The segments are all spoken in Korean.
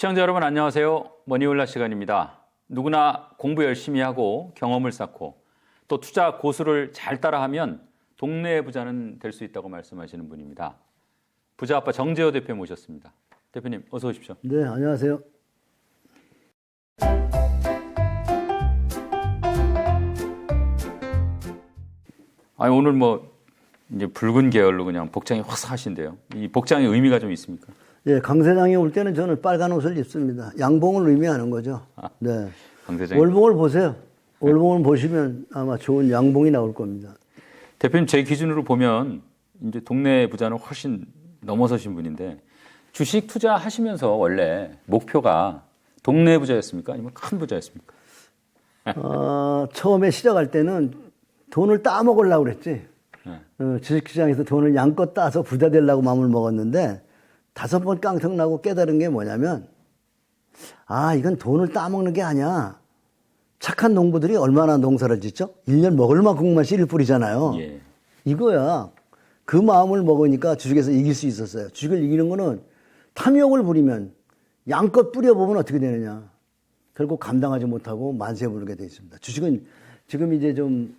시청자 여러분 안녕하세요. 머니올라 시간입니다. 누구나 공부 열심히 하고 경험을 쌓고 또 투자 고수를 잘 따라하면 동네 부자는 될 수 있다고 말씀하시는 분입니다. 부자 아빠 정재호 대표 모셨습니다. 대표님 어서 오십시오. 네, 안녕하세요. 아니 오늘 이제 붉은 계열로 그냥 복장이 화사하신데요. 이 복장의 의미가 좀 있습니까? 예, 강 사장이 올 때는 저는 빨간 옷을 입습니다. 양봉을 의미하는 거죠. 네. 강 사장님. 월봉을 보세요. 월봉을 보시면 아마 좋은 양봉이 나올 겁니다. 대표님 제 기준으로 보면 이제 동네 부자는 훨씬 넘어서신 분인데 주식 투자하시면서 원래 목표가 동네 부자였습니까? 아니면 큰 부자였습니까? 처음에 시작할 때는 돈을 따먹으려고 그랬지. 주식시장에서 돈을 양껏 따서 부자 되려고 마음을 먹었는데 5번 깡통 나고 깨달은 게 뭐냐면 이건 돈을 따먹는 게 아니야. 착한 농부들이 얼마나 농사를 짓죠? 1년 먹을 만큼만 씨를 뿌리잖아요. 예. 이거야. 그 마음을 먹으니까 주식에서 이길 수 있었어요. 주식을 이기는 거는 탐욕을 부리면 양껏 뿌려보면 어떻게 되느냐. 결국 감당하지 못하고 만세 부르게 돼 있습니다. 주식은 지금 이제 좀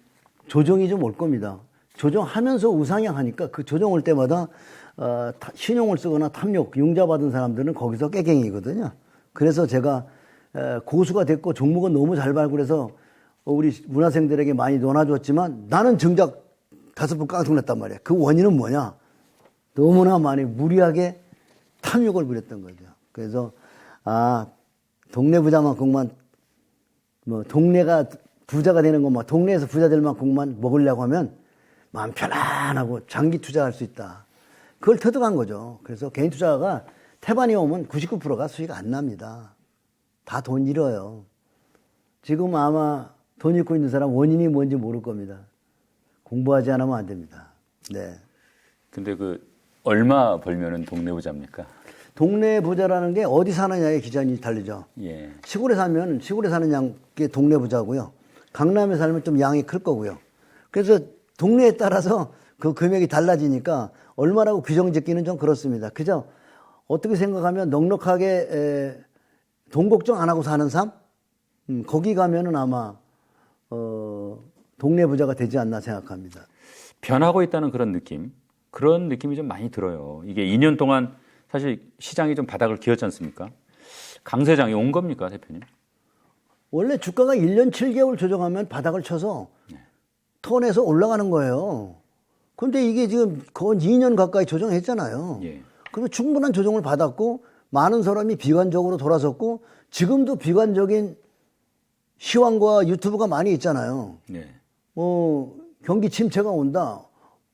조정이 좀 올 겁니다. 조정하면서 우상향하니까 그 조정 올 때마다 신용을 쓰거나 탐욕, 융자 받은 사람들은 거기서 깨갱이거든요. 그래서 제가 고수가 됐고 종목은 너무 잘 발굴해서 우리 문화생들에게 많이 논아줬지만 나는 정작 5번 깡통 냈단 말이야. 그 원인은 뭐냐? 너무나 많이 무리하게 탐욕을 부렸던 거죠. 그래서 동네 부자만큼만 동네가 부자가 되는 것만 동네에서 부자 될 만큼만 먹으려고 하면 마음 편안하고 장기 투자할 수 있다. 그걸 터득한 거죠. 그래서 개인 투자가 태반이 오면 99%가 수익 안 납니다. 다 돈 잃어요. 지금 아마 돈 잃고 있는 사람 원인이 뭔지 모를 겁니다. 공부하지 않으면 안 됩니다. 네. 근데 얼마 벌면은 동네 부자입니까? 동네 부자라는 게 어디 사느냐에 기준이 다르죠. 예. 시골에 살면 시골에 사는 양게 동네 부자고요. 강남에 살면 좀 양이 클 거고요. 그래서 동네에 따라서 그 금액이 달라지니까 얼마라고 규정 짓기는 좀 그렇습니다. 그죠? 어떻게 생각하면 넉넉하게 돈 걱정 안 하고 사는 삶? 거기 가면은 아마 동네 부자가 되지 않나 생각합니다. 변하고 있다는 그런 느낌이 좀 많이 들어요. 이게 2년 동안 사실 시장이 좀 바닥을 기었지 않습니까? 강세장이 온 겁니까, 대표님? 원래 주가가 1년 7개월 조정하면 바닥을 쳐서 턴에서 올라가는 거예요. 그런데 이게 지금 거의 2년 가까이 조정했잖아요. 예. 그러면 충분한 조정을 받았고 많은 사람이 비관적으로 돌아섰고 지금도 비관적인 시황과 유튜브가 많이 있잖아요. 예. 경기 침체가 온다.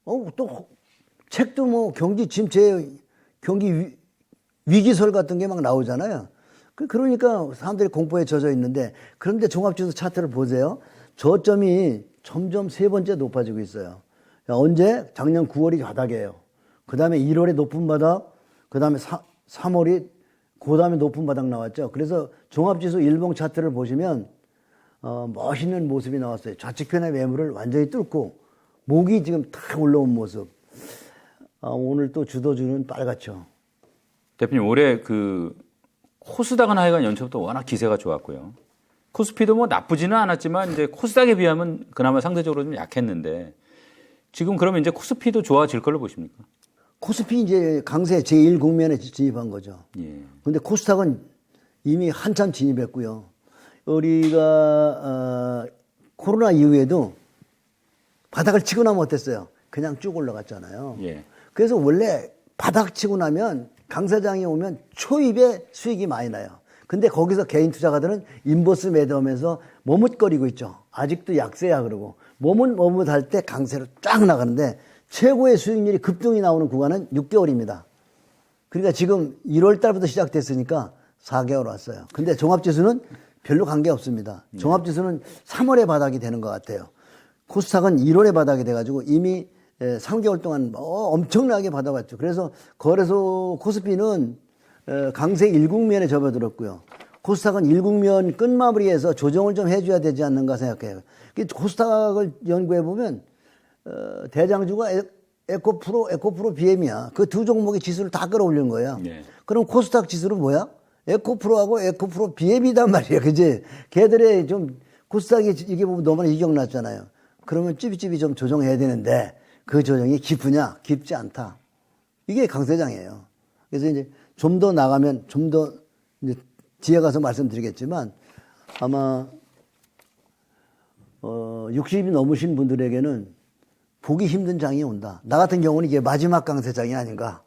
또 책도 경기 침체, 경기 위기설 같은 게 막 나오잖아요. 그러니까 사람들이 공포에 젖어 있는데 그런데 종합지수 차트를 보세요. 저점이 점점 3번째 높아지고 있어요. 언제? 작년 9월이 바닥이에요. 그 다음에 1월에 높은 바닥, 그 다음에 3월이 그 다음에 높은 바닥 나왔죠. 그래서 종합지수 일봉 차트를 보시면 멋있는 모습이 나왔어요. 좌측편의 매물을 완전히 뚫고 목이 지금 탁 올라온 모습. 오늘 또 주도주는 빨갛죠. 대표님 올해 코스닥은 하여간 연초부터 워낙 기세가 좋았고요. 코스피도 나쁘지는 않았지만 이제 코스닥에 비하면 그나마 상대적으로 좀 약했는데 지금 그러면 이제 코스피도 좋아질 걸로 보십니까? 코스피 이제 강세 제1 국면에 진입한 거죠. 예. 근데 코스닥은 이미 한참 진입했고요. 우리가 코로나 이후에도 바닥을 치고 나면 어땠어요? 그냥 쭉 올라갔잖아요. 예. 그래서 원래 바닥 치고 나면 강사장이 오면 초입에 수익이 많이 나요. 근데 거기서 개인 투자가들은 인버스 매도하면서 머뭇거리고 있죠. 아직도 약세야 그러고 머뭇할 때 강세로 쫙 나가는데 최고의 수익률이 급등이 나오는 구간은 6개월입니다. 그러니까 지금 1월 달부터 시작됐으니까 4개월 왔어요. 근데 종합지수는 별로 관계 없습니다. 종합지수는 3월에 바닥이 되는 것 같아요. 코스닥은 1월에 바닥이 돼가지고 이미 3개월 동안 엄청나게 받아왔죠. 그래서 거래소 코스피는 강세 1국면에 접어들었고요. 코스닥은 1국면 끝마무리해서 조정을 좀 해줘야 되지 않는가 생각해요. 코스닥을 연구해보면 대장주가 에코프로 BM이야. 그 두 종목의 지수를 다 끌어올린 거야. 네. 그럼 코스닥 지수는 뭐야? 에코프로하고 에코프로 비앱이단 말이에요. 그지? 걔들의 좀 코스닥이 이게 보면 너무나 이격났잖아요. 그러면 찌비찌비 좀 조정해야 되는데 그 조정이 깊으냐? 깊지 않다. 이게 강세장이에요. 그래서 이제 좀 더 나가면 좀 더 이제 뒤에 가서 말씀드리겠지만 아마 60이 넘으신 분들에게는 보기 힘든 장이 온다. 나 같은 경우는 이게 마지막 강세장이 아닌가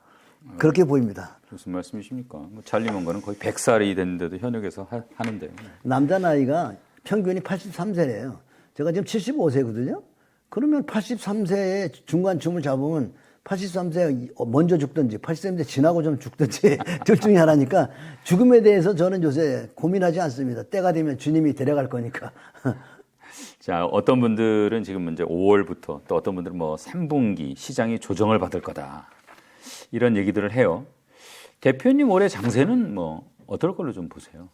그렇게 보입니다. 무슨 말씀이십니까? 뭐 잘리먼거는 거의 100살이 됐는데도 현역에서 하는데. 남자 나이가 평균이 83세래요. 제가 지금 75세거든요. 그러면 83세에 중간쯤을 잡으면 83세 먼저 죽든지 83세 지나고 좀 죽든지 둘 중에 하나니까 죽음에 대해서 저는 요새 고민하지 않습니다. 때가 되면 주님이 데려갈 거니까. 자, 어떤 분들은 지금 이제 5월부터 또 어떤 분들은 뭐 3분기 시장이 조정을 받을 거다. 이런 얘기들을 해요. 대표님 올해 장세는 뭐 어떨 걸로 좀 보세요?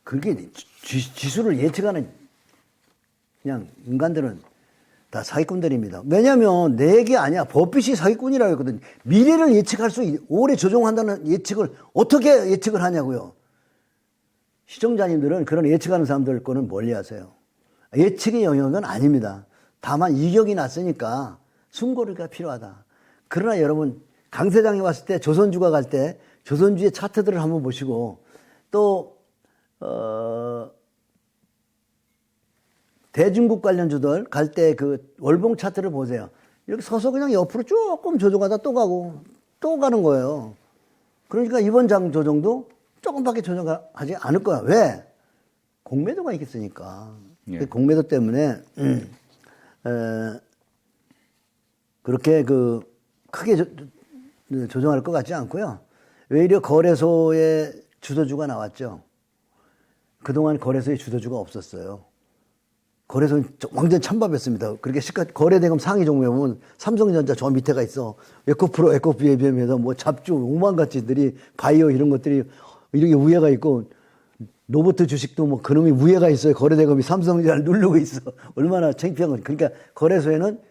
그게 지수를 예측하는 그냥 인간들은 다 사기꾼들입니다. 왜냐하면 내게 아니야. 법빛이 사기꾼이라고 했거든요. 미래를 예측할 올해 조정한다는 예측을 어떻게 예측을 하냐고요. 시청자님들은 그런 예측하는 사람들 거는 멀리 하세요. 예측의 영역은 아닙니다. 다만 이격이 났으니까 숨고르기가 필요하다. 그러나 여러분 강세장이 왔을 때 조선주가 갈 때 조선주의 차트들을 한번 보시고 또 대중국 관련주들 갈 때 그 월봉 차트를 보세요. 이렇게 서서 그냥 옆으로 조금 조정하다 또 가고 또 가는 거예요. 그러니까 이번 장 조정도 조금밖에 조정하지 않을 거야. 왜? 공매도가 있겠으니까. 예. 공매도 때문에 그렇게 크게 조정할 것 같지 않고요. 오히려 거래소에 주도주가 나왔죠. 그동안 거래소에 주도주가 없었어요. 거래소는 완전 찬밥이었습니다. 그렇게 거래대금 상위 종목에 보면 삼성전자 저 밑에가 있어. 에코프로, 에코비엠에서 뭐 잡주, 오만 가지들이 바이오 이런 것들이 이렇게 우회가 있고 로봇 주식도 뭐 그놈이 우회가 있어요. 거래대금이 삼성전자를 누르고 있어. 얼마나 창피한 거지. 그러니까 거래소에는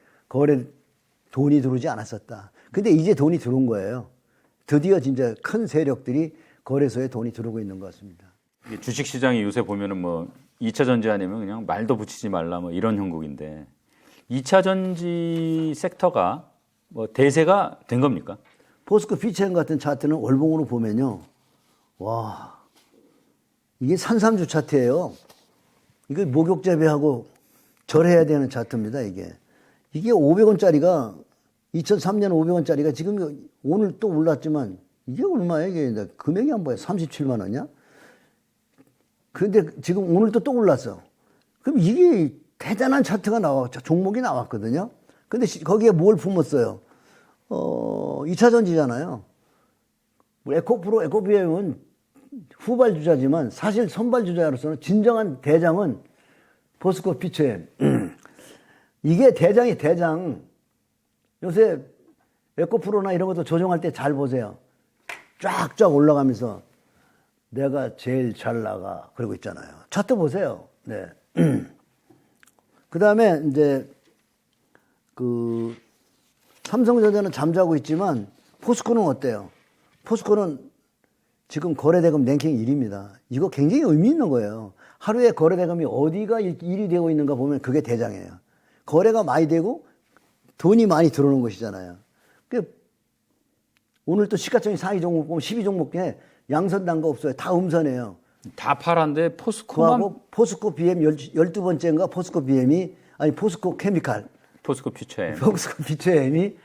돈이 들어오지 않았었다. 근데 이제 돈이 들어온 거예요. 드디어 진짜 큰 세력들이 거래소에 돈이 들어오고 있는 것 같습니다. 주식시장이 요새 보면은 뭐 2차 전지 아니면 그냥 말도 붙이지 말라 뭐 이런 형국인데 2차 전지 섹터가 뭐 대세가 된 겁니까? 포스코 피체인 같은 차트는 월봉으로 보면요. 와, 이게 산삼주 차트예요. 이거 목욕 재배하고 절해야 되는 차트입니다, 이게. 이게 500원짜리가 2003년 500원짜리가 지금 오늘 또 올랐지만 이게 얼마야, 이게. 금액이 안 보여. 37만 원이야? 그런데 지금 오늘 또 올랐어. 그럼 이게 대단한 차트가 종목이 나왔거든요. 근데 거기에 뭘 품었어요? 2차 전지잖아요. 에코프로, 에코비엠은 후발주자지만 사실 선발주자로서는 진정한 대장은 포스코 피체엠. 이게 대장이 대장. 요새 에코프로나 이런 것도 조정할 때 잘 보세요. 쫙쫙 올라가면서 내가 제일 잘 나가. 그러고 있잖아요. 차트 보세요. 네. 그 다음에 이제 삼성전자는 잠자고 있지만 포스코는 어때요? 포스코는 지금 거래대금 랭킹 1위입니다. 이거 굉장히 의미 있는 거예요. 하루에 거래대금이 어디가 1위 되고 있는가 보면 그게 대장이에요. 거래가 많이 되고 돈이 많이 들어오는 것이잖아요. 오늘 또 시가총액 상위 종목 보면 12종목 중에 양선 난 거 없어요. 다 음선이에요. 다 파란데 포스코만 포스코 BM 12번째인가 포스코 BM이 아니 포스코 케미칼 포스코 퓨처엠 포스코 피처엠이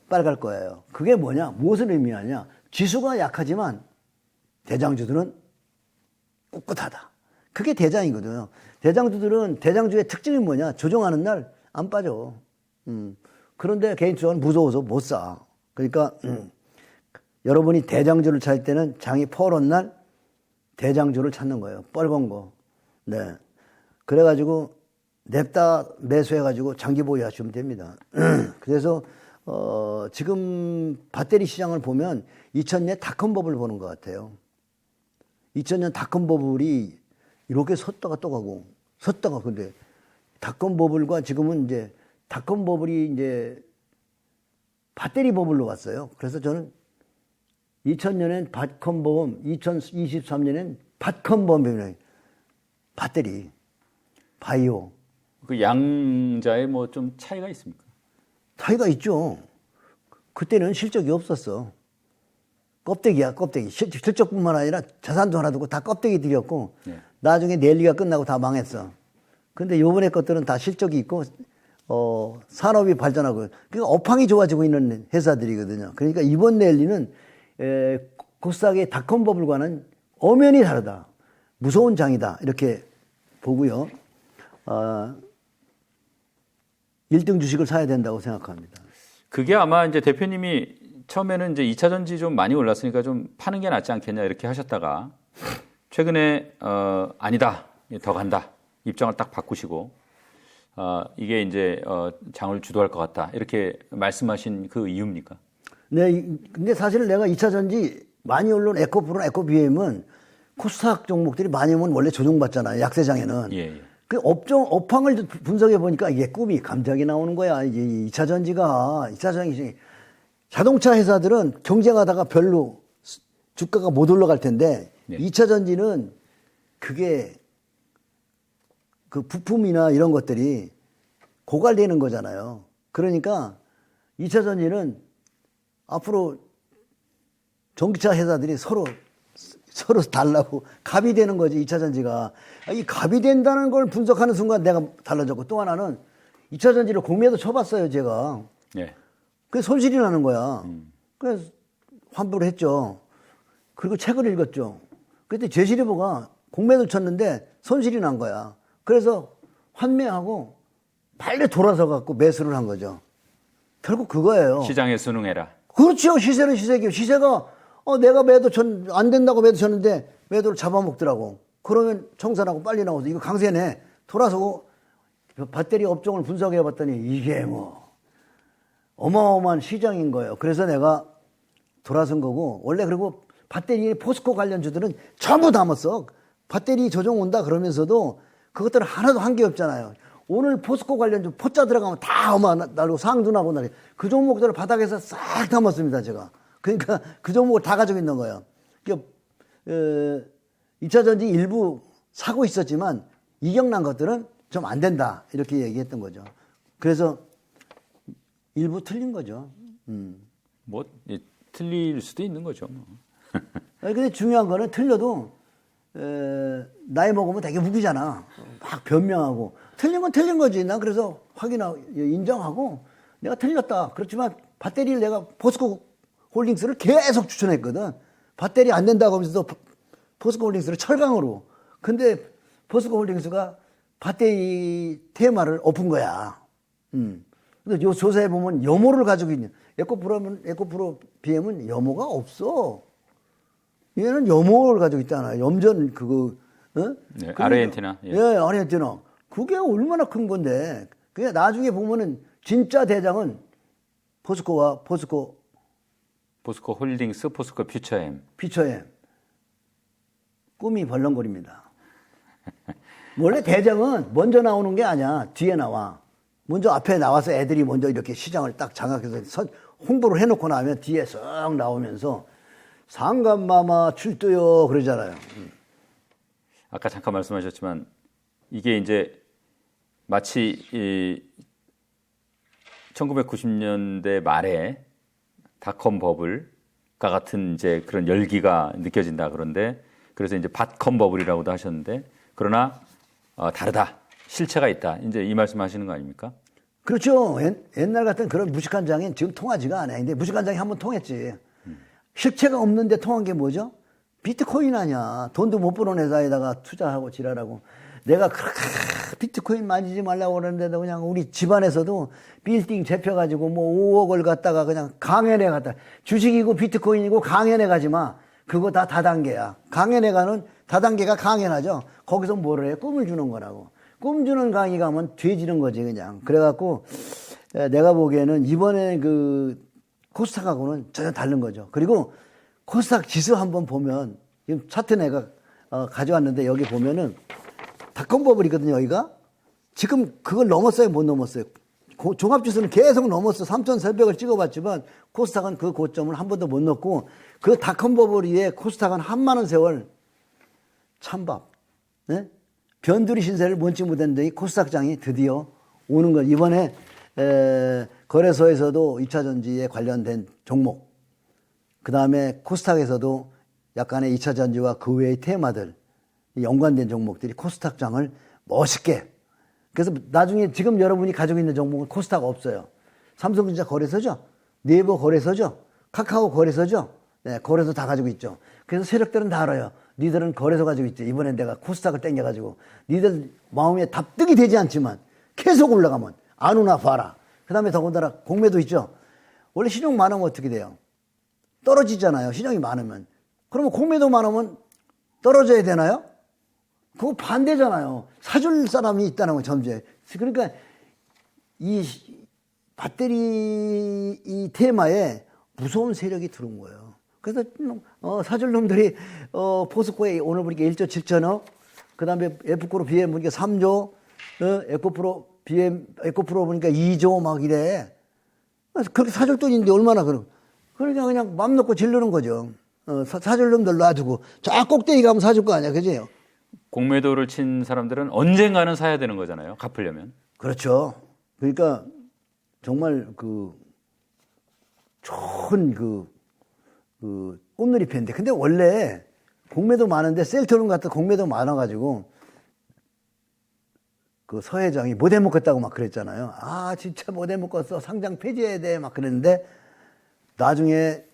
빨갈 거예요. 그게 뭐냐? 무엇을 의미하냐? 지수가 약하지만 대장주들은 꿋꿋하다. 그게 대장이거든요. 대장주의 특징이 뭐냐? 조정하는 날 안 빠져. 그런데 개인투자는 무서워서 못 사. 그러니까 여러분이 대장주를 찾을 때는 장이 퍼런 날 대장주를 찾는 거예요. 뻘건 거. 네. 그래가지고 냅다 매수해가지고 장기 보유하시면 됩니다. 그래서 지금 배터리 시장을 보면 2000년 닷컴 버블을 보는 것 같아요. 2000년 닷컴 버블이 이렇게 섰다가 또 가고 섰다가 근데 닷컴 버블과 지금은 이제 닷컴 버블이 이제 배터리 버블로 왔어요. 그래서 저는 2000년엔 닷컴보험, 2023년엔 닷컴보험이에요. 배터리, 바이오. 그 양자에 뭐 좀 차이가 있습니까? 차이가 있죠. 그때는 실적이 없었어. 껍데기야, 껍데기. 실적뿐만 아니라 자산도 하나 두고 다 껍데기들이었고, 네. 나중에 랠리가 끝나고 다 망했어. 근데 요번에 것들은 다 실적이 있고, 산업이 발전하고, 그러니까 업황이 좋아지고 있는 회사들이거든요. 그러니까 이번 랠리는, 코스닥의 닷컴버블과는 엄연히 다르다. 무서운 장이다. 이렇게 보고요. 1등 주식을 사야 된다고 생각합니다. 그게 아마 이제 대표님이 처음에는 이제 2차 전지 좀 많이 올랐으니까 좀 파는 게 낫지 않겠냐 이렇게 하셨다가 최근에 아니다. 더 간다. 입장을 딱 바꾸시고 이게 이제 장을 주도할 것 같다. 이렇게 말씀하신 그 이유입니까? 네, 근데 사실 내가 2차 전지 많이 오른 에코프로나 에코비엠은 코스닥 종목들이 많이 오면 원래 조정받잖아요. 약세장에는. 예. 그 업황을 분석해 보니까 이게 꿈이 감작이 나오는 거야. 이제 2차 전지가, 2차 전지, 자동차 회사들은 경쟁하다가 별로 주가가 못 올라갈 텐데, 네. 2차 전지는 그게 그 부품이나 이런 것들이 고갈되는 거잖아요. 그러니까 2차 전지는 앞으로 전기차 회사들이 서로 달라고 갑이 되는 거지, 2차 전지가. 이 갑이 된다는 걸 분석하는 순간 내가 달라졌고, 또 하나는 2차 전지를 공매도 쳐봤어요, 제가. 예. 그래서 손실이 나는 거야. 그래서 환불을 했죠. 그리고 책을 읽었죠. 그때 제시리버가 공매도 쳤는데 손실이 난 거야. 그래서 환매하고 빨리 돌아서 갖고 매수를 한 거죠. 결국 그거예요. 시장에 순응해라. 그렇죠. 시세는 시세기요. 시세가 내가 매도 안 된다고 매도 쳤는데 매도를 잡아먹더라고. 그러면 청산하고 빨리 나와서 이거 강세네. 돌아서고 배터리 업종을 분석해 봤더니 이게 뭐 어마어마한 시장인 거예요. 그래서 내가 돌아선 거고, 원래 그리고 배터리 포스코 관련주들은 전부 담았어. 배터리 조정 온다 그러면서도 그것들은 하나도 한 게 없잖아요. 오늘 포스코 관련주 포자 들어가면 다 날고 상도 나고 날고 그 종목들을 바닥에서 싹 담았습니다, 제가. 그러니까 그 종목을 다 가지고 있는 거예요. 그러니까 2차 전지 일부 사고 있었지만 이격난 것들은 좀 안 된다 이렇게 얘기했던 거죠. 그래서 일부 틀린 거죠. 뭐 틀릴 수도 있는 거죠. 뭐. 근데 중요한 거는 틀려도 나이 먹으면 되게 무기잖아. 막 변명하고 틀린 건 틀린 거지. 난 그래서 확인하고 인정하고 내가 틀렸다. 그렇지만 배터리를 내가 포스코 홀딩스를 계속 추천했거든. 배터리 안 된다고 하면서도 포스코 홀딩스를 철강으로. 근데 포스코 홀딩스가 배터리 테마를 엎은 거야. 근데 요 조사해 보면 염호를 가지고 있는 에코프로 BM은 염호가 없어. 얘는 염호를 가지고 있잖아. 염전 그거. 네, 그러니까, 아르헨티나. 예, 아르헨티나. 그게 얼마나 큰 건데. 그게 나중에 보면은 진짜 대장은 포스코 홀딩스, 포스코 퓨처엠. 피처엠. 꿈이 벌렁거립니다. 원래 대장은 먼저 나오는 게 아니야. 뒤에 나와. 먼저 앞에 나와서 애들이 먼저 이렇게 시장을 딱 장악해서 홍보를 해놓고 나면 뒤에 쓱 나오면서 상감마마 출두요 그러잖아요. 아까 잠깐 말씀하셨지만 이게 이제 마치 1990년대 말에 닷컴 버블과 같은 이제 그런 열기가 느껴진다 그런데 그래서 이제 닷컴 버블이라고도 하셨는데 그러나 다르다. 실체가 있다. 이제 이 말씀하시는 거 아닙니까? 그렇죠. 옛날 같은 그런 무식한 장엔 지금 통하지가 않아요. 근데 무식한 장이 한번 통했지. 실체가 없는데 통한 게 뭐죠? 비트코인 아니야. 돈도 못 버는 회사에다가 투자하고 지랄하고. 내가 그렇게 비트코인 만지지 말라고 그러는데도 그냥 우리 집안에서도 빌딩 잡혀가지고 뭐 5억을 갖다가 그냥 강연회 갔다. 주식이고 비트코인이고 강연회 가지 마. 그거 다 다단계야. 강연회 가는 다단계가 강연하죠. 거기서 뭐를 해? 꿈을 주는 거라고. 꿈 주는 강의 가면 뒤지는 거지 그냥. 그래갖고 내가 보기에는 이번에 그 코스닥하고는 전혀 다른 거죠. 그리고 코스닥 지수 한번 보면 지금 차트 내가 가져왔는데 여기 보면은 닷컴버블이거든요. 여기가 지금 그걸 넘었어요, 못 넘었어요? 종합지수는 계속 넘었어. 3,400을 찍어봤지만 코스닥은 그 고점을 한 번도 못 넣고 그 닷컴 버블 위에 코스닥은 한 많은 세월 찬밥. 네? 변두리 신세를 멈지 못했는데 이 코스닥장이 드디어 오는 거. 이번에 거래소에서도 2차전지에 관련된 종목, 그 다음에 코스닥에서도 약간의 2차전지와 그 외의 테마들, 연관된 종목들이 코스닥장을 멋있게. 그래서 나중에 지금 여러분이 가지고 있는 종목은 코스닥 없어요. 삼성전자 거래소죠. 네이버 거래소죠. 카카오 거래소죠. 네, 거래소 다 가지고 있죠. 그래서 세력들은 다 알아요. 니들은 거래소 가지고 있지. 이번엔 내가 코스닥을 땡겨가지고 니들 마음에 납득이 되지 않지만 계속 올라가면 안 오나 봐라. 그 다음에 더군다나 공매도 있죠. 원래 신용 많으면 어떻게 돼요? 떨어지잖아요. 신용이 많으면. 그러면 공매도 많으면 떨어져야 되나요? 그거 반대잖아요. 사줄 사람이 있다는 건 점주에. 그러니까 이 배터리 이 테마에 무서운 세력이 들어온 거예요. 그래서 사줄 놈들이 포스코에 오늘 보니까 1조 7천억, 그 다음에 F코로 BM 보니까 3조, 에코프로 BM 에코프로 보니까 2조 막 이래. 그렇게 사줄 돈인데 얼마나 그러니까 그냥 맘 놓고 질르는 거죠. 사줄 놈들 놔두고 저 꼭대기 가면 사줄 거 아니야, 그지? 공매도를 친 사람들은 언젠가는 사야 되는 거잖아요. 갚으려면. 그렇죠. 그러니까 정말 좋은 꽃놀이패인데. 근데 원래 공매도 많은데 셀트론 같은 공매도 많아가지고 그 서 회장이 못 해먹겠다고 막 그랬잖아요. 아, 진짜 못 해먹겠어. 상장 폐지해야 돼. 막 그랬는데 나중에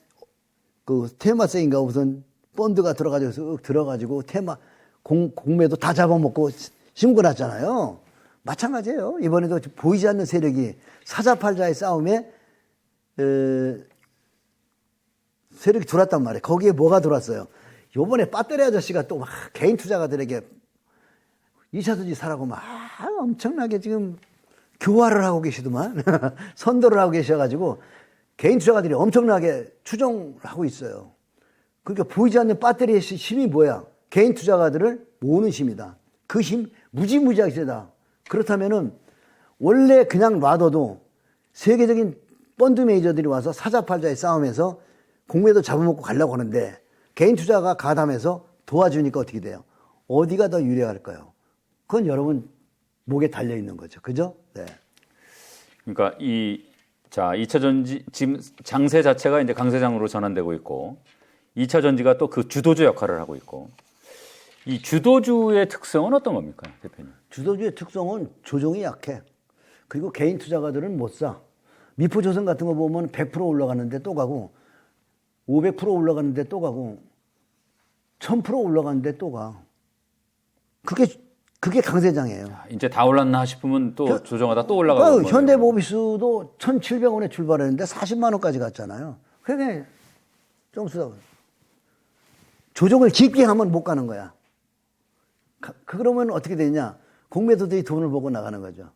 그 테마세인가 우선 펀드가 들어가지고 테마 공매도 다 잡아먹고 신고났잖아요. 마찬가지예요. 이번에도 보이지 않는 세력이 사자팔자의 싸움에 세력이 들어왔단 말이에요. 거기에 뭐가 들어왔어요? 요번에 배터리 아저씨가 또 막 개인 투자가들에게 2차전지 사라고 막 엄청나게 지금 교화를 하고 계시더만 선도를 하고 계셔가지고 개인 투자가들이 엄청나게 추종을 하고 있어요. 그러니까 보이지 않는 배터리의 힘이 뭐야? 개인 투자가들을 모으는 힘이다. 그 힘 무지무지하게 세다. 그렇다면은 원래 그냥 놔둬도 세계적인 펀드 메이저들이 와서 사자팔자의 싸움에서 공매도 잡아먹고 가려고 하는데 개인 투자가 가담해서 도와주니까 어떻게 돼요? 어디가 더 유리할까요? 그건 여러분 목에 달려 있는 거죠. 그죠? 네. 그러니까 2차 전지 지금 장세 자체가 이제 강세장으로 전환되고 있고 2차 전지가 또 그 주도주 역할을 하고 있고 이 주도주의 특성은 어떤 겁니까, 대표님? 주도주의 특성은 조정이 약해. 그리고 개인 투자가들은 못 사. 미포조선 같은 거 보면 100% 올라가는데 또 가고 500% 올라가는데 또 가고 1000% 올라가는데 또 가. 그게 강세장이에요. 이제 다 올랐나 싶으면 또 조정하다 또 올라가고. 현대모비스도 1,700원에 출발했는데 40만 원까지 갔잖아요. 그게 좀 쓰다. 조정을 깊게 하면 못 가는 거야. 그러면 어떻게 되냐? 공매도들이 돈을 보고 나가는 거죠.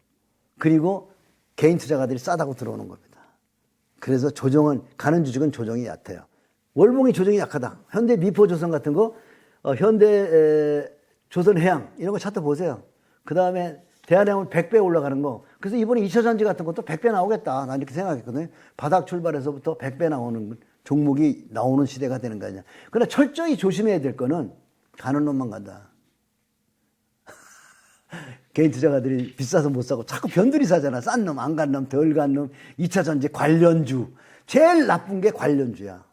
그리고 개인 투자가들이 싸다고 들어오는 겁니다. 그래서 가는 주식은 조정이 얕아요. 월봉이 조정이 약하다. 현대 미포조선 같은 거, 현대 조선해양 이런 거 차트 보세요. 그 다음에 대한해양은 100배 올라가는 거. 그래서 이번에 2차전지 같은 것도 100배 나오겠다. 난 이렇게 생각했거든요. 바닥 출발해서부터 100배 나오는 종목이 나오는 시대가 되는 거 아니냐. 그러나 철저히 조심해야 될 거는 가는 놈만 간다. 개인 투자가들이 비싸서 못 사고 자꾸 변두리 사잖아. 싼 놈, 안 간 놈, 덜 간 놈, 2차전지 관련주. 제일 나쁜 게 관련주야.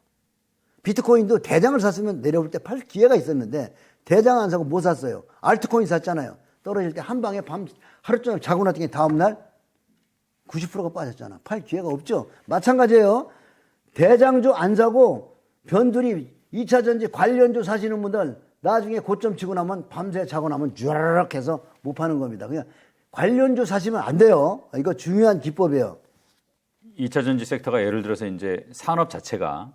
비트코인도 대장을 샀으면 내려올 때 팔 기회가 있었는데 대장 안 사고 뭐 샀어요? 알트코인 샀잖아요. 떨어질 때 한 방에 하루 종일 자고 났더니 다음날 90%가 빠졌잖아. 팔 기회가 없죠. 마찬가지예요. 대장주 안 사고 변두리 2차전지 관련주 사시는 분들 나중에 고점 치고 나면 밤새 자고 나면 쭈르륵 해서 못 파는 겁니다. 그냥 관련주 사시면 안 돼요. 이거 중요한 기법이에요. 2차 전지 섹터가 예를 들어서 이제 산업 자체가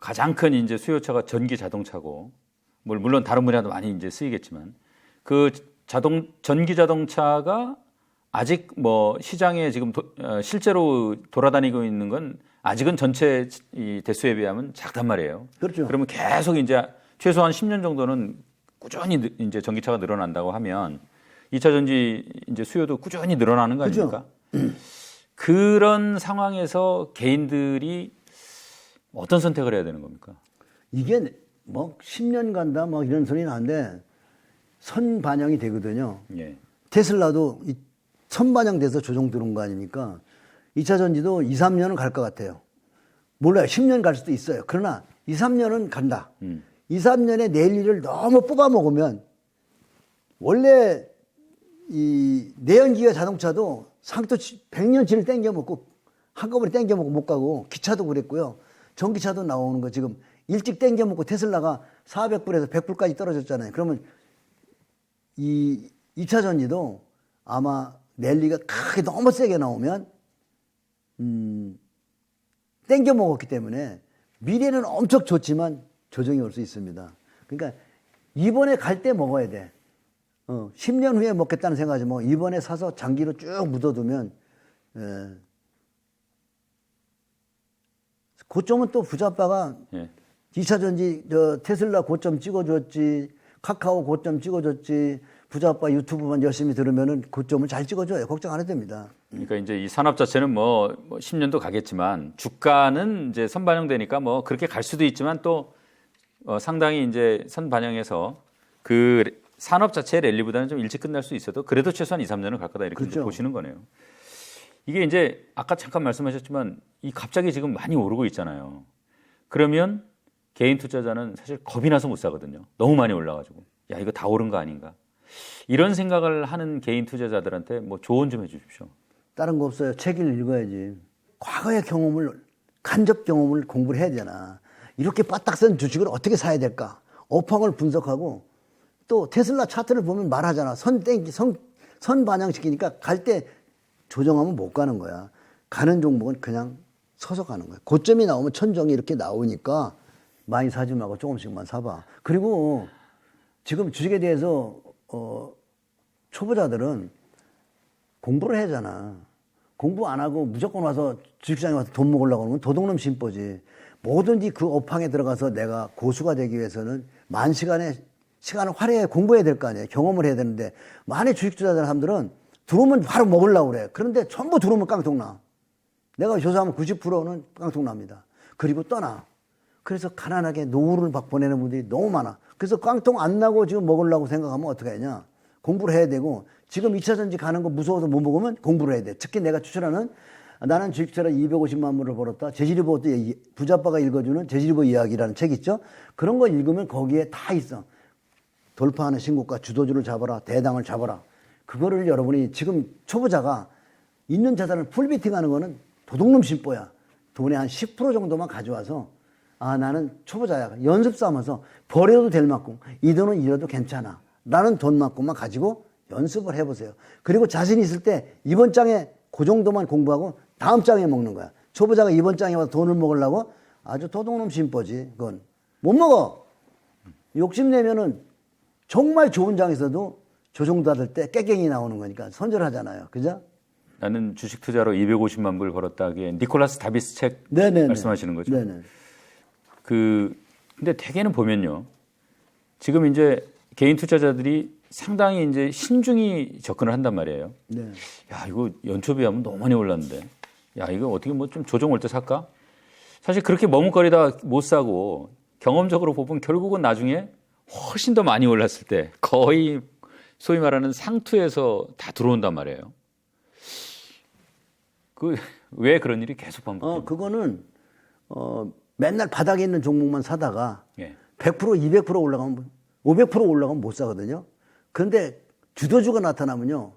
가장 큰 이제 수요처가 전기 자동차고 물론 다른 분야도 많이 이제 쓰이겠지만 그 전기 자동차가 아직 뭐 시장에 지금 실제로 돌아다니고 있는 건 아직은 전체 이 대수에 비하면 작단 말이에요. 그렇죠. 그러면 계속 이제 최소한 10년 정도는 꾸준히 이제 전기차가 늘어난다고 하면 2차 전지 이제 수요도 꾸준히 늘어나는 거 그죠? 아닙니까? 그런 상황에서 개인들이 어떤 선택을 해야 되는 겁니까? 이게 뭐 10년 간다 뭐 이런 소리는 한데 선반영이 되거든요. 예. 테슬라도 선반영돼서 조정 들어온 거 아닙니까? 2차 전지도 2, 3년은 갈 것 같아요. 몰라요. 10년 갈 수도 있어요. 그러나 2, 3년은 간다. 2, 3년에 내일 일을 너무 뽑아 먹으면 원래 이 내연기관 자동차도 상도 100년치를 땡겨 먹고 한꺼번에 땡겨 먹고 못 가고 기차도 그랬고요. 전기차도 나오는 거 지금 일찍 땡겨 먹고 테슬라가 400불에서 100불까지 떨어졌잖아요. 그러면 이 2차 전지도 아마 랠리가 크게 너무 세게 나오면 땡겨 먹었기 때문에 미래는 엄청 좋지만 조정이 올 수 있습니다. 그러니까 이번에 갈 때 먹어야 돼. 10년 후에 먹겠다는 생각하지 뭐 이번에 사서 장기로 쭉 묻어두면 고점은 또 부자빠가 예. 2차 전지 테슬라 고점 찍어줬지 카카오 고점 찍어줬지 부자빠 유튜브만 열심히 들으면은 고점을 잘 찍어줘요. 걱정 안 해도 됩니다. 그러니까 이제 이 산업 자체는 뭐 10년도 가겠지만 주가는 이제 선반영되니까 뭐 그렇게 갈 수도 있지만 또 상당히 이제 선반영해서 그 산업 자체의 랠리보다는 좀 일찍 끝날 수 있어도 그래도 최소한 2, 3년은 갈 거다 이렇게 그렇죠. 이제 보시는 거네요. 이게 이제 아까 잠깐 말씀하셨지만 이 갑자기 지금 많이 오르고 있잖아요. 그러면 개인 투자자는 사실 겁이 나서 못 사거든요. 너무 많이 올라가지고 야 이거 다 오른 거 아닌가? 이런 생각을 하는 개인 투자자들한테 뭐 조언 좀 해주십시오. 다른 거 없어요. 책을 읽어야지. 과거의 경험을 간접 경험을 공부를 해야 되나. 이렇게 바닥 쓴 주식을 어떻게 사야 될까? 업황을 분석하고 또 테슬라 차트를 보면 말하잖아. 선 반영시키니까 갈 때 조정하면 못 가는 거야. 가는 종목은 그냥 서서 가는 거야. 고점이 나오면 천정이 이렇게 나오니까 많이 사지 말고 조금씩만 사봐. 그리고 지금 주식에 대해서 초보자들은 공부를 해야 하잖아. 공부 안 하고 무조건 와서 주식시장에 와서 돈 먹으려고 하는 건 도둑놈 심보지. 뭐든지 그 업황에 들어가서 내가 고수가 되기 위해서는 만 시간을 활용해 공부해야 될 거 아니에요. 경험을 해야 되는데 많이 주식 투자자들 사람들은 들어오면 바로 먹으려고 그래. 그런데 전부 들어오면 깡통 나. 내가 조사하면 90%는 깡통 납니다. 그리고 떠나. 그래서 가난하게 노후를 막 보내는 분들이 너무 많아. 그래서 깡통 안 나고 지금 먹으려고 생각하면 어떻게 하냐. 공부를 해야 되고 지금 2차 전지 가는 거 무서워서 못 먹으면 공부를 해야 돼. 특히 내가 추천하는 나는 주식처럼 250만 불을 벌었다. 재질이보 부자빠가 읽어주는 재질이보 이야기라는 책 있죠. 그런 거 읽으면 거기에 다 있어. 돌파하는 신고가 주도주를 잡아라. 대당을 잡아라. 그거를 여러분이 지금 초보자가 있는 자산을 풀비팅하는 거는 도둑놈 심보야. 돈의 한 10% 정도만 가져와서 아 나는 초보자야. 연습 삼아서 버려도 될 만큼 이 돈은 잃어도 괜찮아. 나는 돈만큼만 가지고 연습을 해보세요. 그리고 자신 있을 때 이번 장에 그 정도만 공부하고 다음 장에 먹는 거야. 초보자가 이번 장에 와서 돈을 먹으려고 아주 도둑놈 심보지. 그건 못 먹어. 욕심내면은 정말 좋은 장에서도 조정 받을 때 깨갱이 나오는 거니까 선절하잖아요. 그죠? 나는 주식 투자로 250만 불 벌었다. 그게 니콜라스 다비스 책 네네네. 말씀하시는 거죠? 네네. 근데 대개는 보면요. 지금 이제 개인 투자자들이 상당히 이제 신중히 접근을 한단 말이에요. 네. 야, 이거 연초 비하면 너무 많이 올랐는데. 야, 이거 어떻게 뭐 좀 조정 올 때 살까? 사실 그렇게 머뭇거리다 못 사고 경험적으로 보면 결국은 나중에 훨씬 더 많이 올랐을 때 거의 소위 말하는 상투에서 다 들어온단 말이에요. 왜 그런 일이 계속 반복돼요? 그거는 맨날 바닥에 있는 종목만 사다가 예. 100% 200% 올라가면 500% 올라가면 못 사거든요. 그런데 주도주가 나타나면요.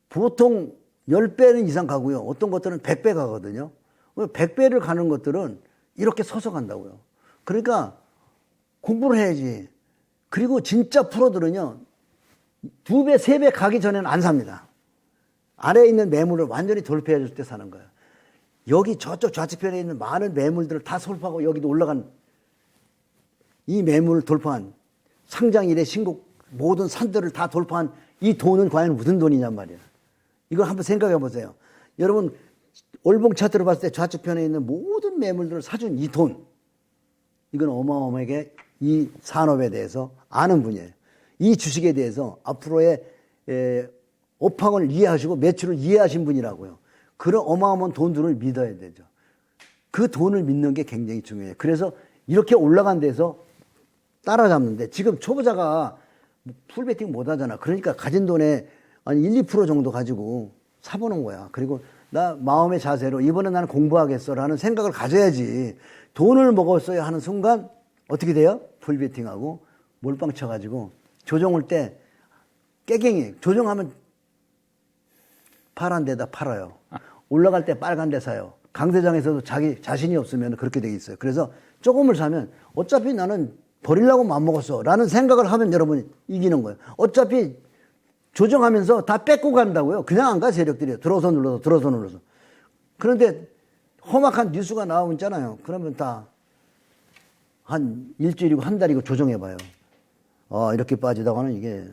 보통 10배는 이상 가고요. 어떤 것들은 100배 가거든요. 100배를 가는 것들은 이렇게 서서 간다고요. 그러니까 공부를 해야지. 그리고 진짜 프로들은요. 2배, 3배 가기 전에는 안 삽니다. 아래에 있는 매물을 완전히 돌파해 줄 때 사는 거예요. 여기 저쪽 좌측편에 있는 많은 매물들을 다 솔파하고 여기도 올라간 이 매물을 돌파한 상장 이래 신곡 모든 산들을 다 돌파한 이 돈은 과연 무슨 돈이냔 말이에요. 이걸 한번 생각해 보세요. 여러분 월봉 차트를 봤을 때 좌측편에 있는 모든 매물들을 사준 이 돈. 이건 어마어마하게 이 산업에 대해서 아는 분이에요. 이 주식에 대해서 앞으로의 업황을 이해하시고 매출을 이해하신 분이라고요. 그런 어마어마한 돈들을 믿어야 되죠. 그 돈을 믿는 게 굉장히 중요해요. 그래서 이렇게 올라간 데서 따라잡는데 지금 초보자가 풀베팅 못 하잖아. 그러니까 가진 돈에 한 1, 2% 정도 가지고 사보는 거야. 그리고 나 마음의 자세로 이번에 나는 공부하겠어라는 생각을 가져야지. 돈을 먹었어야 하는 순간 어떻게 돼요? 풀베팅하고 몰빵 쳐가지고 조정을 때 깨갱이 조정하면 파란 데다 팔아요. 올라갈 때 빨간 데 사요. 강대장에서도 자기 자신이 없으면 그렇게 돼 있어요. 그래서 조금을 사면 어차피 나는 버리려고 맘먹었어 라는 생각을 하면 여러분이 이기는 거예요. 어차피 조정하면서 다 뺏고 간다고요. 그냥 안 가, 세력들이. 들어서 눌러서, 들어서 눌러서. 그런데 험악한 뉴스가 나오고 있잖아요. 그러면 다 한 일주일이고 한 달이고 조정해봐요. 이렇게 빠지다가는 이게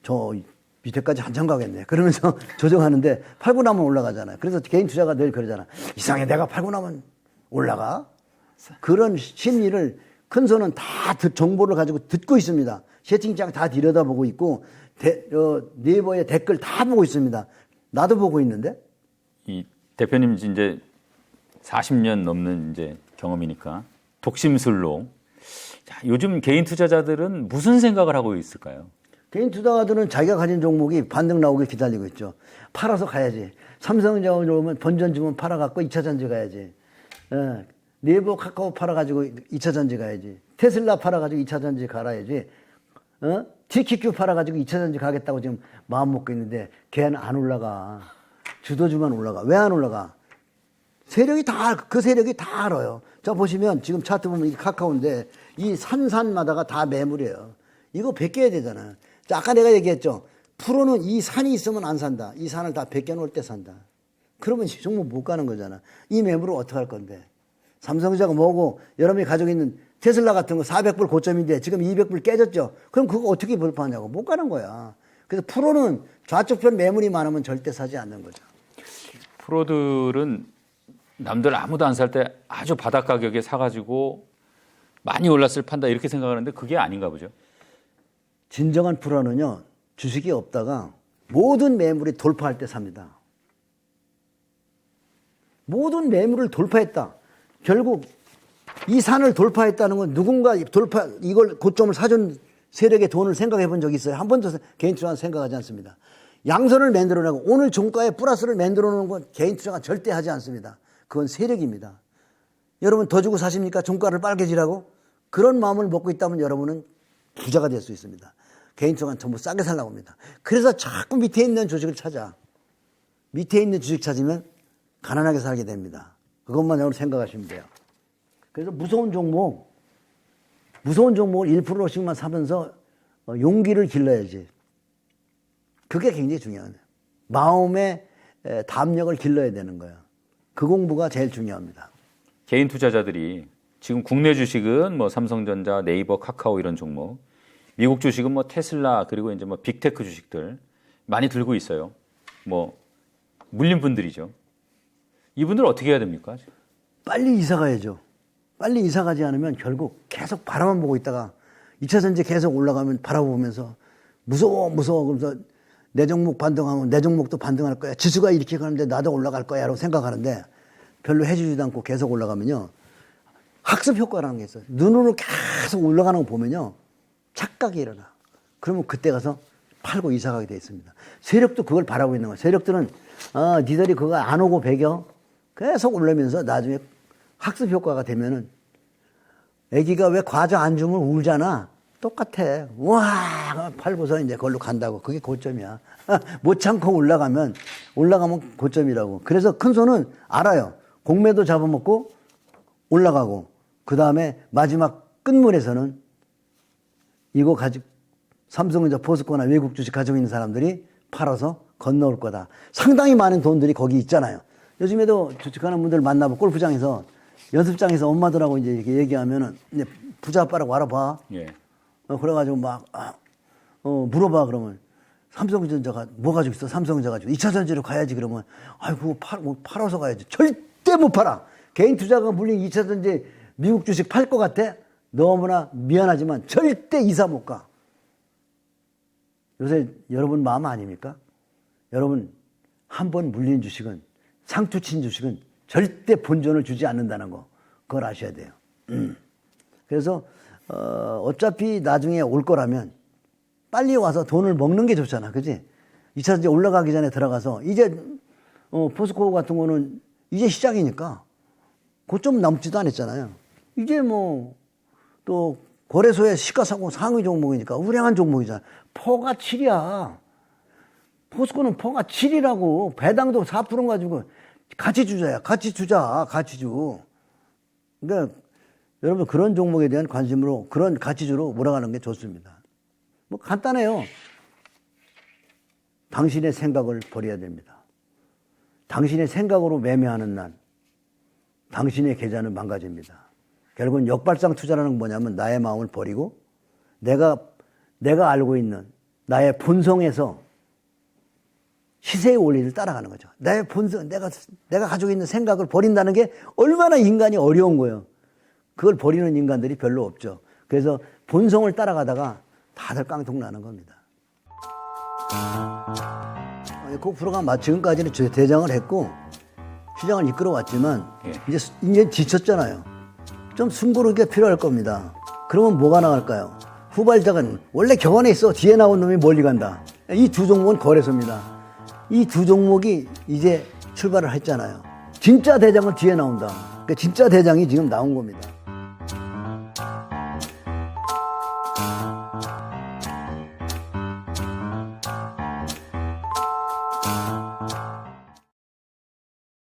저 밑에까지 한참 가겠네. 그러면서 조정하는데 팔고 나면 올라가잖아요. 그래서 개인 투자가 늘 그러잖아. 이상해, 내가 팔고 나면 올라가? 그런 심리를 큰 손은 다 정보를 가지고 듣고 있습니다. 채팅창 다 들여다보고 있고 네이버에 댓글 다 보고 있습니다. 나도 보고 있는데. 이 대표님 이제 40년 넘는 이제 경험이니까 독심술로. 자, 요즘 개인 투자자들은 무슨 생각을 하고 있을까요? 개인 투자자들은 자기가 가진 종목이 반등 나오길 기다리고 있죠. 팔아서 가야지. 삼성전자 오면 본전 주면 팔아갖고 2차 전지 가야지. 네이버 카카오 팔아가지고 2차 전지 가야지. 테슬라 팔아가지고 2차 전지 갈아야지. TQQ 팔아가지고 2차 전지 가겠다고 지금 마음 먹고 있는데 걔는 안 올라가. 주도주만 올라가. 왜 안 올라가? 그 세력이 다 알아요. 자, 보시면 지금 차트 보면 이게 카카오인데 이 산마다가 다 매물이에요. 이거 베껴야 되잖아. 자, 아까 내가 얘기했죠. 프로는 이 산이 있으면 안 산다. 이 산을 다 베껴놓을 때 산다. 그러면 종목 못 가는 거잖아. 이 매물을 어떻게 할 건데? 삼성전자가 뭐고 여러분이 가지고 있는 테슬라 같은 거 400불 고점인데 지금 200불 깨졌죠. 그럼 그거 어떻게 돌파하냐고. 못 가는 거야. 그래서 프로는 좌측편 매물이 많으면 절대 사지 않는 거죠. 프로들은 남들 아무도 안 살 때 아주 바닥 가격에 사가지고 많이 올랐을 판다 이렇게 생각하는데 그게 아닌가 보죠. 진정한 프로는요. 주식이 없다가 모든 매물이 돌파할 때 삽니다. 모든 매물을 돌파했다. 결국 이 산을 돌파했다는 건 누군가 이걸 고점을 사준 세력의 돈을 생각해 본 적이 있어요? 한 번도 개인 투자는 생각하지 않습니다. 양선을 만들어내고 오늘 종가에 플러스를 만들어 놓은 건 개인 투자가 절대 하지 않습니다. 그건 세력입니다. 여러분 더 주고 사십니까? 종가를 빨개지라고? 그런 마음을 먹고 있다면 여러분은 부자가 될 수 있습니다. 개인 투자는 전부 싸게 살라고 합니다. 그래서 자꾸 밑에 있는 주식을 찾아. 밑에 있는 주식 찾으면 가난하게 살게 됩니다. 그것만 여러분 생각하시면 돼요. 그래서 무서운 종목을 1%씩만 사면서 용기를 길러야지. 그게 굉장히 중요해요. 마음의 담력을 길러야 되는 거예요. 그 공부가 제일 중요합니다. 개인 투자자들이 지금 국내 주식은 뭐 삼성전자, 네이버, 카카오 이런 종목, 미국 주식은 뭐 테슬라 그리고 이제 뭐 빅테크 주식들 많이 들고 있어요. 뭐 물린 분들이죠. 이분들 어떻게 해야 됩니까? 빨리 이사 가야죠. 빨리 이사 가지 않으면 결국 계속 바라만 보고 있다가 2차 전지 계속 올라가면 바라보면서 무서워 그러면서 내 종목 반등하면 내 종목도 반등할 거야. 지수가 이렇게 가는데 나도 올라갈 거야 라고 생각하는데 별로 해주지도 않고 계속 올라가면요. 학습 효과라는 게 있어요. 눈으로 계속 올라가는 거 보면요. 착각이 일어나. 그러면 그때 가서 팔고 이사 가게 돼 있습니다. 세력도 그걸 바라고 있는 거예요. 세력들은 니들이 그거 안 오고 배겨 계속 올라면서 나중에 학습 효과가 되면은 애기가 왜 과자 안 주면 울잖아. 똑같아. 와 팔고서 이제 그걸로 간다고. 그게 고점이야. 못 참고 올라가면 고점이라고. 그래서 큰 손은 알아요. 공매도 잡아먹고 올라가고 그 다음에 마지막 끝물에서는 이거 가지고 삼성전자, 포스코나 외국 주식 가지고 있는 사람들이 팔아서 건너올 거다. 상당히 많은 돈들이 거기 있잖아요. 요즘에도 주식하는 분들 만나보고 골프장에서 연습장에서 엄마들하고 이제 이렇게 얘기하면은 이제 부자 아빠라고 알아봐. 예. 그래가지고 막 물어봐 그러면 삼성전자가 뭐 가지고 있어? 삼성전자 가지고 2차 전지로 가야지 그러면 아이고 팔아서 가야지. 절대 못 팔아. 개인 투자가 물린 2차 전지 미국 주식 팔 것 같아? 너무나 미안하지만 절대 이사 못 가. 요새 여러분 마음 아닙니까? 여러분 한 번 물린 주식은 상투 친 주식은 절대 본전을 주지 않는다는 거 그걸 아셔야 돼요. 그래서 어차피 나중에 올 거라면 빨리 와서 돈을 먹는 게 좋잖아, 그지? 2차전지 올라가기 전에 들어가서 이제 포스코 같은 거는 이제 시작이니까 고점 남지도 않았잖아요. 이제 뭐 또 거래소에 시가상고 상위 종목이니까 우량한 종목이잖아. 퍼가 7이야. 포스코는 퍼가 7이라고. 배당도 4% 가지고 같이 주자야. 같이 주자. 같이 주. 그러니까 여러분 그런 종목에 대한 관심으로 그런 가치주로 몰아가는 게 좋습니다. 뭐 간단해요. 당신의 생각을 버려야 됩니다. 당신의 생각으로 매매하는 난 당신의 계좌는 망가집니다. 결국은 역발상 투자라는 건 뭐냐면 나의 마음을 버리고 내가 알고 있는 나의 본성에서 시세의 원리를 따라가는 거죠. 나의 본성, 내가 가지고 있는 생각을 버린다는 게 얼마나 인간이 어려운 거예요. 그걸 버리는 인간들이 별로 없죠. 그래서 본성을 따라가다가 다들 깡통 나는 겁니다. 그 프로가 지금까지는 대장을 했고 시장을 이끌어왔지만 이제 지쳤잖아요. 좀 숨고르기가 필요할 겁니다. 그러면 뭐가 나갈까요? 후발작은 원래 격언에 있어. 뒤에 나온 놈이 멀리 간다. 이 두 종목은 거래소입니다. 이 두 종목이 이제 출발을 했잖아요. 진짜 대장은 뒤에 나온다. 그러니까 진짜 대장이 지금 나온 겁니다.